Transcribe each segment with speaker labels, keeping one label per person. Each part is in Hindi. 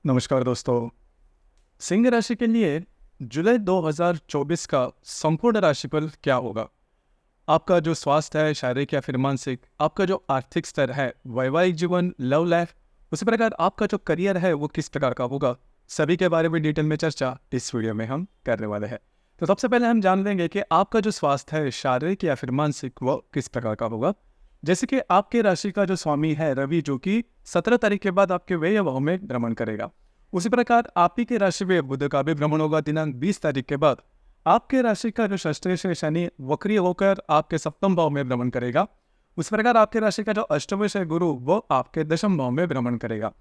Speaker 1: नमस्कार दोस्तों। सिंह राशि के लिए जुलाई 2024 का संपूर्ण राशिफल क्या होगा? आपका जो स्वास्थ्य है, शारीरिक या फिर मानसिक, आपका जो आर्थिक स्तर है, वैवाहिक जीवन, लव लाइफ, उसी प्रकार आपका जो करियर है वो किस प्रकार का होगा, सभी के बारे में डिटेल में चर्चा इस वीडियो में हम करने वाले हैं। तो सबसे पहले हम जान लेंगे कि आपका जो स्वास्थ्य है, शारीरिक या फिर मानसिक, वो किस प्रकार का होगा। जैसे कि आपके राशि का जो स्वामी है रवि, जो कि 17 तारीख के बाद आपके व्यय भाव में भ्रमण करेगा। उसी प्रकार आप ही के राशि में बुध का भी भ्रमण होगा दिनांक 20 तारीख के बाद। आपके राशि का जो षष्ठ से शनि वक्री होकर आपके सप्तम भाव में भ्रमण करेगा। उस प्रकार आपके राशि का जो अष्टम से गुरु वो आपके दशम भाव में भ्रमण करेगा।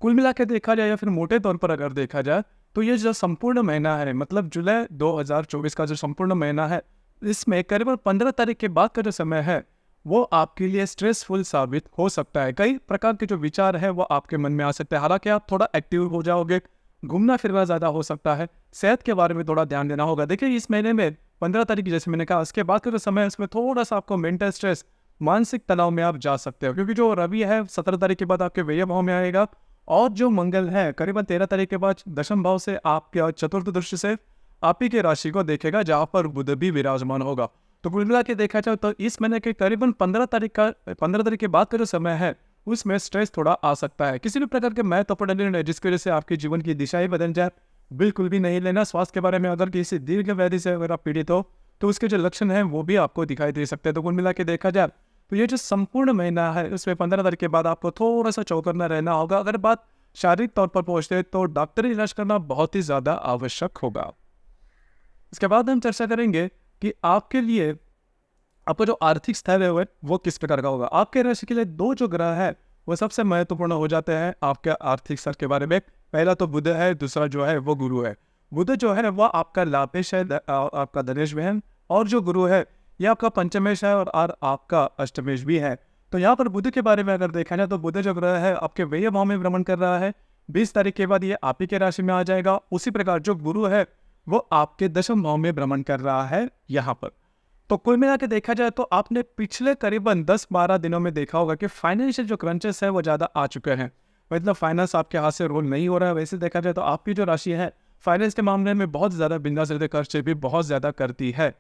Speaker 1: कुल मिला के देखा जाए या फिर मोटे तौर पर अगर देखा जाए तो ये जो संपूर्ण महीना है, मतलब जुलाई 2024 का जो संपूर्ण महीना है, इसमें करीबन 15 तारीख के बाद का जो समय है वो आपके लिए स्ट्रेसफुल साबित हो सकता है। कई प्रकार के जो विचार है वो आपके मन में आ सकते हैं। हालांकि आप थोड़ा एक्टिव हो जाओगे, घूमना फिरना ज़्यादा हो सकता है, सेहत के बारे में थोड़ा ध्यान देना होगा। देखिए, इस महीने में 15 तारीख जैसे मैंने कहा, उसके बाद का जो समय है उसमें थोड़ा सा आपको मेंटल स्ट्रेस, मानसिक तनाव में आप जा सकते हो, क्योंकि जो रवि है 17 तारीख के बाद आपके व्यय भाव में आएगा और जो मंगल है करीबन 13 तारीख के बाद दशम भाव से आपके चतुर्थ दृष्टि से आप ही की राशि को देखेगा, जहां पर बुध भी विराजमान होगा। तो कुल मिला के देखा जाए तो इस महीने के करीबन 15 तारीख के बाद का जो समय है उसमें स्ट्रेस थोड़ा आ सकता है। किसी भी प्रकार के महत्वपूर्ण निर्णय जिसकी वजह से आपके जीवन की दिशा ही बदल जाए, बिल्कुल भी नहीं लेना। स्वास्थ्य के बारे में अगर किसी दीर्घ व्याधि से अगर आप पीड़ित हो तो उसके जो लक्षण हैं वो भी आपको दिखाई दे सकते हैं। तो कुल मिला के देखा जाए तो ये जो संपूर्ण महीना है उसमें 15 तारीख के बाद आपको थोड़ा सा चौकन्ना रहना होगा। अगर बात शारीरिक तौर पर पहुंचते हैं तो डॉक्टरी इलाज करना बहुत ही ज्यादा आवश्यक होगा। इसके बाद हम चर्चा करेंगे कि आपके लिए आपका जो आर्थिक स्तर है वो किस प्रकार का होगा। आपके राशि के लिए दो जो ग्रह है वो सबसे महत्वपूर्ण हो जाते हैं आपके आर्थिक स्तर के बारे में। पहला तो बुध है, दूसरा जो है वो गुरु है। बुध जो है वह आपका लाभेश है, आपका धनेश में है, और जो गुरु है ये आपका पंचमेश है और आपका अष्टमेश भी है। तो यहाँ पर बुध के बारे में अगर देखा जाए तो बुध जो ग्रह है आपके व्यय भाव में भ्रमण कर रहा है। 20 तारीख के बाद ये आप ही के राशि में आ जाएगा। उसी प्रकार जो गुरु है वो आपके दशम भाव में भ्रमण कर रहा है यहाँ पर। तो कुल मिला के देखा जाए तो आपने पिछले करीबन 10-12 दिनों में देखा होगा कि फाइनेंशियल जो क्रंचेस है वो ज़्यादा आ चुके हैं, मतलब फाइनेंस आपके हाथ से रोल नहीं हो रहा है। वैसे देखा जाए तो आपकी जो राशि है फाइनेंस के मामले में बहुत ज़्यादा बिंदास रहते, खर्चे भी बहुत ज़्यादा करती है।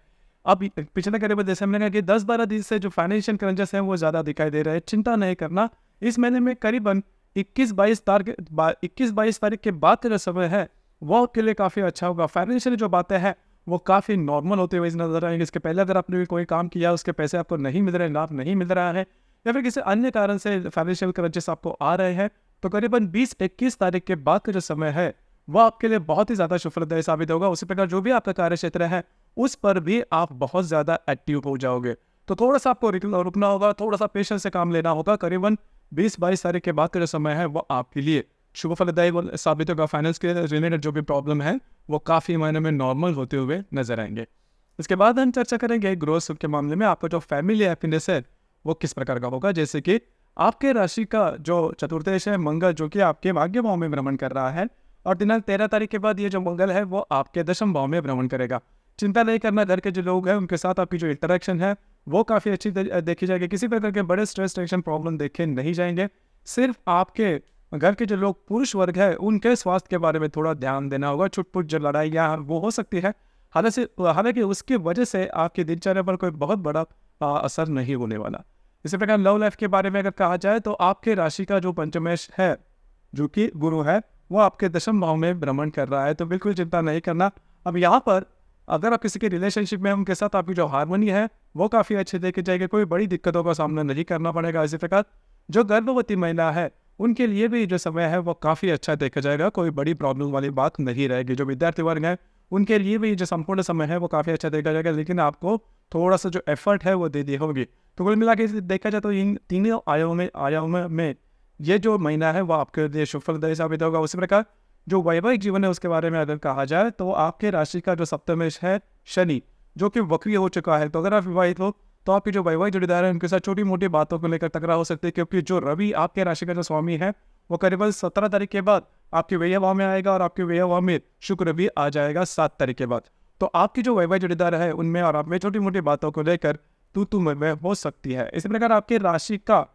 Speaker 1: अब पिछले करीबन जैसे हमने कहा कि 10-12 दिन से जो फाइनेंशियल क्रंचेस हैं वो ज़्यादा दिखाई दे रहे हैं। चिंता नहीं करना, इस महीने में करीबन 21-22 तारीख के बाद का जो समय है वो आपके लिए काफ़ी अच्छा होगा। फाइनेंशियल जो बातें हैं वो काफ़ी नॉर्मल होते हुए नजर आएंगे। इसके पहले अगर आपने भी कोई काम किया, उसके पैसे आपको नहीं मिल रहे, लाभ नहीं मिल रहा है, या फिर किसी अन्य कारण से फाइनेंशियल क्रंचेस आपको आ रहे हैं, तो करीबन 20-21 तारीख के बाद का जो समय है वह आपके लिए बहुत ही ज़्यादा शुभप्रद साबित होगा। उसी प्रकार जो भी आपका कार्य क्षेत्र है उस पर भी आप बहुत ज़्यादा एक्टिव हो जाओगे। तो थोड़ा सा आपको रुकना होगा, थोड़ा सा पेशेंस से काम लेना होगा। करीबन 20-22 तारीख के बाद का जो समय है वो आपके लिए शुभ फलदायी साबित होगा। फाइनेंस के रिलेटेड जो भी प्रॉब्लम है वो काफ़ी मायने में नॉर्मल होते हुए नजर आएंगे। इसके बाद हम चर्चा करेंगे गृह सुख के मामले में आपका जो फैमिली हैप्पीनेस है वो किस प्रकार का होगा। जैसे कि आपके राशि का जो चतुर्थेश है मंगल, जो कि आपके भाग्य भाव में भ्रमण कर रहा है, और दिनांक 13 तारीख के बाद ये जो मंगल है वो आपके दशम भाव में भ्रमण करेगा। चिंता नहीं करना, घर के जो लोग हैं उनके साथ आपकी जो इंटरेक्शन है वो काफ़ी अच्छी देखी जाएगी। किसी प्रकार के बड़े स्ट्रेस टेंशन प्रॉब्लम देखे नहीं जाएंगे। सिर्फ आपके घर के जो लोग पुरुष वर्ग है उनके स्वास्थ्य के बारे में थोड़ा ध्यान देना होगा। छुटपुट जो लड़ाइयाँ वो हो सकती है, हालांकि उसकी वजह से आपकी दिनचर्या पर कोई बहुत बड़ा असर नहीं होने वाला। इसी प्रकार लव लाइफ के बारे में अगर कहा जाए तो आपके राशि का जो पंचमेश है, जो कि गुरु है, वो आपके दशम भाव में भ्रमण कर रहा है। तो बिल्कुल चिंता नहीं करना। अब यहाँ पर अगर आप किसी के रिलेशनशिप में, उनके साथ आपकी जो हारमोनी है वो काफ़ी अच्छी देखी जाएगी, कोई बड़ी दिक्कतों का सामना नहीं करना पड़ेगा। इसी प्रकार जो गर्भवती महिला है उनके लिए भी जो समय है वो काफ़ी अच्छा देखा जाएगा, कोई बड़ी प्रॉब्लम वाली बात नहीं रहेगी। जो विद्यार्थी वर्ग है उनके लिए भी जो संपूर्ण समय है वो काफ़ी अच्छा देखा जाएगा, लेकिन आपको थोड़ा सा जो एफर्ट है वो दे दी होगी। तो कुल मिला के देखा जाए तो इन तीनों आयामों में ये जो महीना है वो आपके लिए शुभफलदायी साबित होगा। उसी प्रकार जो वैवाहिक जीवन है उसके बारे में अगर कहा जाए तो आपके राशि का जो सप्तमेश है शनि, जो कि वक्री हो चुका है, तो अगर आप विवाहित हो तो आपकी जो वैवाहिक जोड़ीदार है उनके साथ छोटी मोटी बातों को लेकर टकराव हो सकती है, क्योंकि जो रवि आपके राशि का जो स्वामी है वो करीबन 17 तारीख के बाद आपके व्यय भाव में आएगा, और आपके व्यय भाव में शुक्र भी आ जाएगा 7 तारीख के बाद। तो आपकी जो वैवाहिक जोड़ीदार है उनमें और आप में छोटी मोटी बातों को लेकर तू में हो सकती है। इसी प्रकार आपके राशि का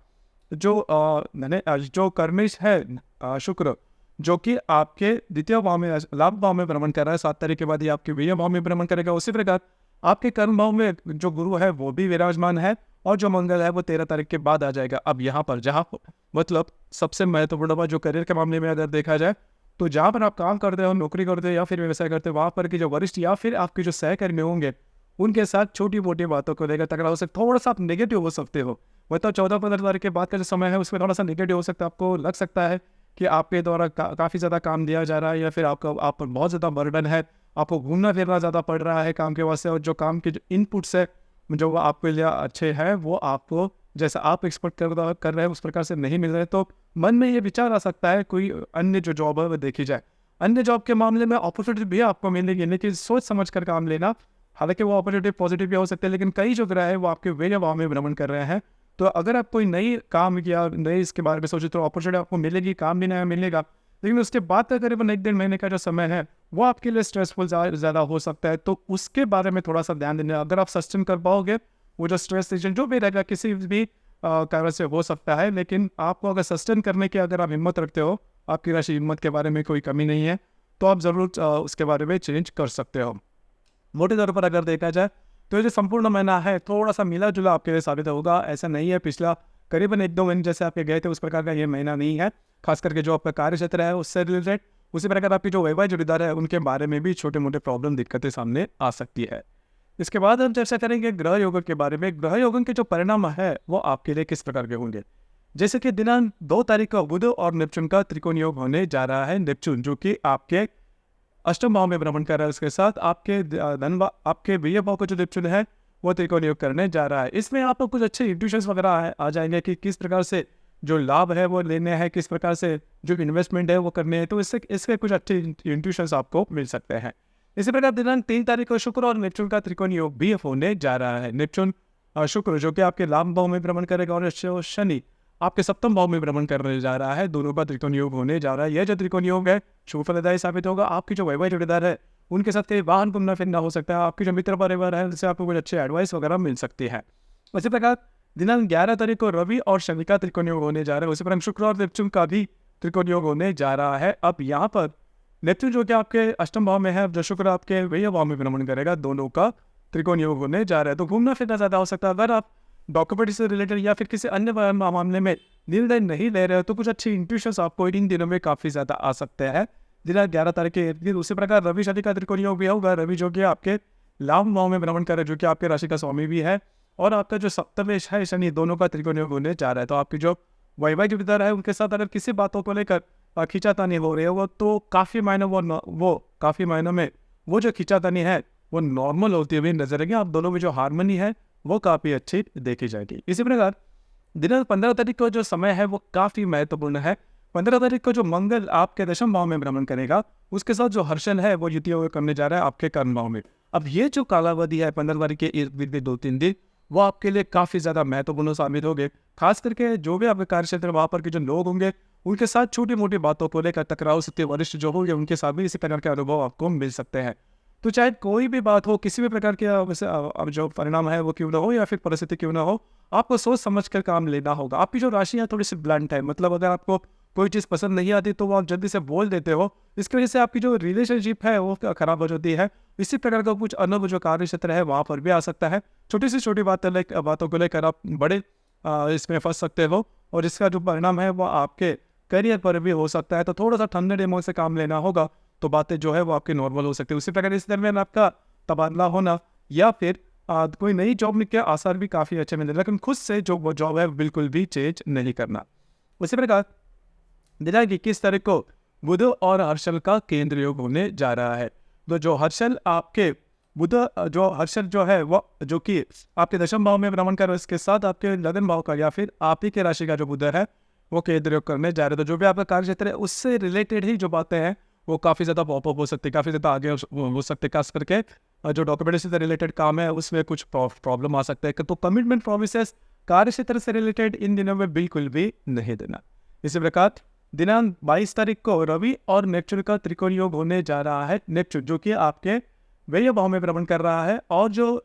Speaker 1: जो कर्मेश है शुक्र, जो कि आपके द्वितीय भाव में लाभ भाव में भ्रमण कर रहा है। 7 तारीख के बाद ये आपके व्यय भाव में भ्रमण करेगा। उसी प्रकार आपके कर्म भाव में जो गुरु है वो भी विराजमान है और जो मंगल है वो 13 तारीख के बाद आ जाएगा। अब यहाँ पर जहाँ मतलब सबसे महत्वपूर्ण बात जो करियर के मामले में अगर देखा जाए, तो जहाँ पर आप काम करते हो, नौकरी करते हो या फिर व्यवसाय करते हो, वहाँ पर की जो वरिष्ठ या फिर आपके जो सहकर्मी होंगे उनके साथ छोटी मोटी बातों को लेकर टकराव से थोड़ा सा आप नेगेटिव हो सकते हो। मतलब 14-15 तारीख के बाद का जो समय है उसमें थोड़ा सा नेगेटिव हो सकता है। आपको लग सकता है कि आपके द्वारा काफ़ी ज़्यादा काम दिया जा रहा है या फिर आप पर बहुत ज़्यादा बर्डन है, आपको घूमना फिरना ज़्यादा पड़ रहा है काम के वास्ते, और जो काम के जो इनपुट्स है जो वो आपके लिए अच्छे हैं वो आपको जैसा आप एक्सपेक्ट कर रहे हैं उस प्रकार से नहीं मिल रहे, तो मन में ये विचार आ सकता है कोई अन्य जो जॉब है वो देखी जाए। अन्य जॉब के मामले में अपॉर्चुनिटी भी आपको मिलेगी, लेकिन सोच समझ कर काम लेना। हालांकि वो अपॉर्चुनिटी पॉजिटिव भी हो सकते हैं, लेकिन कई जो ग्रह है वो आपके व्यय भाव में भ्रमण कर रहे हैं। तो अगर आप कोई नई काम या नई इसके बारे में सोचे तो अपॉर्चुनिटी आपको मिलेगी, काम भी नया मिलेगा, लेकिन उसके बाद का करीबन 1-1.5 महीने का जो समय है वो आपके लिए स्ट्रेसफुल ज़्यादा हो सकता है। तो उसके बारे में थोड़ा सा ध्यान देना। अगर आप सस्टेन कर पाओगे वो जो स्ट्रेस टेंशन जो भी रहेगा किसी भी कारण से हो सकता है, लेकिन आपको अगर सस्टेन करने की अगर आप हिम्मत रखते हो, आपकी राशि हिम्मत के बारे में कोई कमी नहीं है, तो आप ज़रूर उसके बारे में चेंज कर सकते हो। मोटे तौर पर अगर देखा जाए तो ये जो संपूर्ण महीना है थोड़ा सा मिला जुला आपके लिए साबित होगा। ऐसा नहीं है पिछला करीबन 1-2 महीने जैसे आपके गए थे उस प्रकार का ये महीना नहीं है। खास करके जो आपका कार्य क्षेत्र है उससे रिलेटेड, उसी प्रकार आपकी जो वैवाहिक जोड़ीदार है उनके बारे में भी छोटे मोटे प्रॉब्लम दिक्कतें सामने आ सकती है। इसके बाद हम चर्चा करेंगे ग्रह योगन के बारे में। ग्रह योगन के जो परिणाम है वो आपके लिए किस प्रकार के होंगे। जैसे कि दिनांक 2 तारीख को बुध और नेपच्यून का त्रिकोण योग होने जा रहा है। नेपच्यून जो कि आपके अष्टम भाव में भ्रमण कर रहा है, उसके साथ आपके आपके व्यय भाव को जो नेपच्यून है वो त्रिकोण योग करने जा रहा है। इसमें आपको कुछ अच्छे इंट्यूशंस वगैरह आ जाएंगे कि किस प्रकार से जो लाभ है वो लेने हैं, किस प्रकार से जो इन्वेस्टमेंट है वो करने हैं, तो इसके कुछ अच्छे इंट्यूशंस आपको मिल सकते हैं। इसी प्रकार दिनांक 3 तारीख को शुक्र और नेपच्यून का त्रिकोण योग भी होने जा रहा है। नेपच्यून शुक्र जो कि आपके लाभ भाव में भ्रमण करेगा और शनि आपके सप्तम भाव में भ्रमण करने जा रहा है। दोनों का त्रिकोण योग होने जा रहा है। यह जो त्रिकोण योग है शुभ फलदायी साबित होगा। आपकी जो वैवाहिक जोड़ीदार है उनके साथ कई वाहन घूमना फिरना हो सकता है। आपकी जो मित्र परिवार है उनसे आपको कुछ अच्छे एडवाइस वगैरह मिल सकती है। इसी प्रकार दिनांक 11 तारीख को रवि और शनि का त्रिकोण योग होने जा रहा है। उसी प्रकार शुक्र और नेपच्यून का भी त्रिकोण योग होने जा रहा है। अब यहाँ पर नेपच्यून जो कि आपके अष्टम भाव में है, जो शुक्र आपके व्यय भाव में भ्रमण करेगा, दोनों का त्रिकोण योग होने जा रहा है। तो घूमना फिरना ज़्यादा हो सकता है। अगर आप डॉक्यूमेंट से रिलेटेड या फिर किसी अन्य मामले में निर्णय नहीं ले रहे हो तो कुछ अच्छी इंट्यूशंस आपको इन दिनों में काफ़ी ज़्यादा आ सकते हैं। दिनांक 11 तारीख के इर्द गिर्द। उसी प्रकार रवि शनि का त्रिकोण योग भी होगा। रवि जो कि आपके लाभ भाव में भ्रमण कर रहे हैं, जो कि आपके राशि का स्वामी भी है, और आपका जो सप्तमेश है शनि, दोनों का त्रिकोण योग होने जा रहा है। तो आपकी जो वैवाहिक जोड़ीदार है उनके साथ अगर किसी बातों को लेकर खींचातानी हो रही है वो तो काफ़ी मायनों में वो जो खींचातानी है वो नॉर्मल होती हुई नजर आएगी। आप दोनों में जो हारमोनी है वो काफ़ी अच्छी देखी जाएगी। इसी प्रकार दिनांक 15 तारीख को जो समय है वो काफ़ी महत्वपूर्ण है। 15 तारीख को जो मंगल आपके दशम भाव में भ्रमण करेगा, उसके साथ जो हर्षण है वो युति करने जा रहा है आपके कर्म भाव में। अब ये जो कालावधि है 15 तारीख के इर्द गिर्द 2-3 दिन, वो आपके लिए काफ़ी ज़्यादा महत्वपूर्ण साबित होंगे। खास करके जो भी आपके कार्य क्षेत्र वहाँ पर के जो लोग होंगे उनके साथ छोटी मोटी बातों को लेकर टकराव सकते, वरिष्ठ जो होंगे उनके साथ भी इसी प्रकार के अनुभव आपको मिल सकते हैं। तो चाहे कोई भी बात हो, किसी भी प्रकार के अब जो परिणाम है वो क्यों ना हो या फिर परिस्थिति क्यों ना हो, आपको सोच समझ कर काम लेना होगा। आपकी जो राशि है थोड़ी सी ब्लंट है, मतलब अगर आपको कोई चीज़ पसंद नहीं आती तो वो आप जल्दी से बोल देते हो, इसकी वजह से आपकी जो रिलेशनशिप है वो खराब हो जाती है। इसी प्रकार का कुछ अनुभव जो कार्य क्षेत्र है वहाँ पर भी आ सकता है। छोटी सी छोटी बातों को लेकर आप बड़े इसमें फंस सकते हो और इसका जो परिणाम है वो आपके करियर पर भी हो सकता है। तो थोड़ा सा ठंडे दिमाग से काम लेना होगा तो बातें जो है वो आपकी नॉर्मल हो सकती है। उसी प्रकार इस दरमियान आपका तबादला होना या फिर कोई नई जॉब के आसार भी काफ़ी अच्छे मिले, लेकिन खुद से जो वो जॉब है बिल्कुल भी चेंज नहीं करना। उसी प्रकार दिनांक 21 तारीख को बुध और हर्षल का केंद्र योग होने जा रहा है। तो जो हर्षल आपके बुध जो हर्षल जो है वो जो कि आपके दशम भाव में भ्रमण कर, इसके साथ आपके लगन भाव का या फिर आप ही के राशि का जो बुध है वो केंद्र योग करने जा रहे हैं। तो जो भी आपका कार्य क्षेत्र है उससे रिलेटेड ही जो बातें हैं वो काफ़ी ज़्यादा पॉपअप हो सकती है, काफ़ी ज़्यादा आगे हो सकते हैं। खास करके जो डॉक्यूमेंटेशन से रिलेटेड काम है उसमें कुछ प्रॉब्लम आ सकता है। तो कमिटमेंट प्रोमिसेस कार्य क्षेत्र से रिलेटेड इन दिनों में बिल्कुल भी नहीं देना। इसी प्रकार दिनांक 22 तारीख को रवि और नेपच्यून का त्रिकोण योग होने जा रहा है। नेपच्यून जो कि आपके व्यय भाव में भ्रमण कर रहा है और जो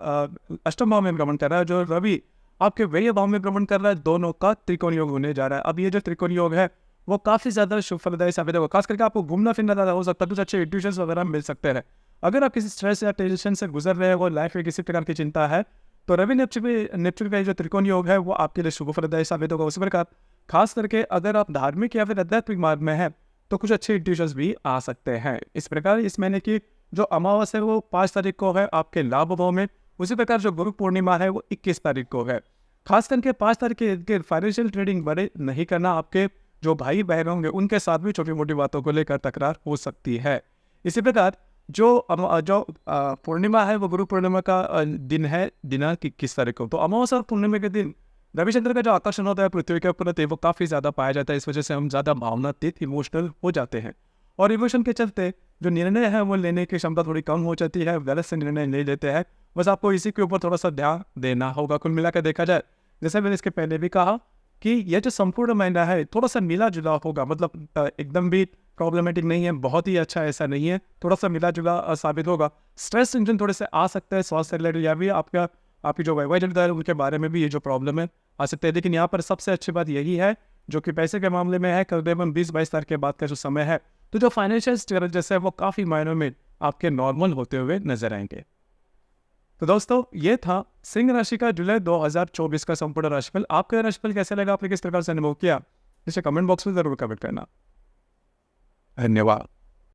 Speaker 1: अष्टम भाव में भ्रमण कर रहा है, जो रवि आपके व्यय भाव में भ्रमण कर रहा है, दोनों का त्रिकोण योग होने जा रहा है। अब ये जो त्रिकोण योग है वो काफ़ी ज़्यादा शुभ फलदायी साबित होगा। खास करके आपको घूमना फिरना ज़्यादा हो सकता है, कुछ अच्छे इंट्यूशंस वगैरह मिल सकते हैं। अगर आप किसी स्ट्रेस या टेंशन से गुजर रहे हो, लाइफ में किसी प्रकार की चिंता है, तो रवि नेपच्यून का जो त्रिकोण योग है वो आपके लिए शुभ फलदायी साबित होगा। उसी प्रकार खास करके अगर आप धार्मिक या फिर आध्यात्मिक मार्ग में हैं, तो कुछ अच्छे इंट्यूशंस भी आ सकते हैं। इस प्रकार इस महीने की जो अमावस है वो 5 तारीख को है आपके लाभ भाव में। उसी प्रकार जो गुरु पूर्णिमा है वो 21 तारीख को है। खास करके 5 तारीख के इर्द गिर्द फाइनेंशियल ट्रेडिंग बड़े नहीं करना। आपके जो भाई बहन होंगे उनके साथ भी छोटी मोटी बातों को लेकर तकरार हो सकती है। इसी प्रकार जो पूर्णिमा है वो गुरु पूर्णिमा का दिन है दिनांक 21 तारीख को। तो अमावस्या और पूर्णिमा के दिन रविचंद्र का जो आकर्षण होता है पृथ्वी के प्रति वो काफ़ी ज़्यादा पाया जाता है। इस वजह से हम ज़्यादा भावनातीत इमोशनल हो जाते हैं और इमोशन के चलते जो निर्णय है वो लेने की क्षमता थोड़ी कम हो जाती है, गलत से निर्णय ले लेते हैं। बस आपको इसी के ऊपर थोड़ा सा ध्यान देना होगा। कुल मिलाकर देखा जाए, जैसे मैंने इसके पहले भी कहा कि यह जो संपूर्ण महीना है थोड़ा सा मिला जुला होगा, मतलब एकदम भी प्रॉब्लमेटिक नहीं है, बहुत ही अच्छा ऐसा नहीं है, थोड़ा सा मिला जुला साबित होगा। स्ट्रेस टेंशन थोड़े से आ सकता है स्वास्थ्य रिलेटेड, या भी आपकी जो वैवाहिक जटिलता है उनके बारे में भी ये जो प्रॉब्लम है आ सकते हैं। लेकिन यहाँ पर सबसे अच्छी बात यही है जो कि पैसे के मामले में है, करीबन 20-22 तारीख के बाद का जो समय है, तो जो फाइनेंशियल स्टेटस है वो काफ़ी मायनों में आपके नॉर्मल होते हुए नजर आएंगे। तो दोस्तों ये था सिंह राशि का जुलाई 2024 का संपूर्ण राशिफल। आपका राशिफल कैसे लगा, आपने किस प्रकार से अनुभव किया, इसे कमेंट बॉक्स में जरूर कमेंट करना। धन्यवाद।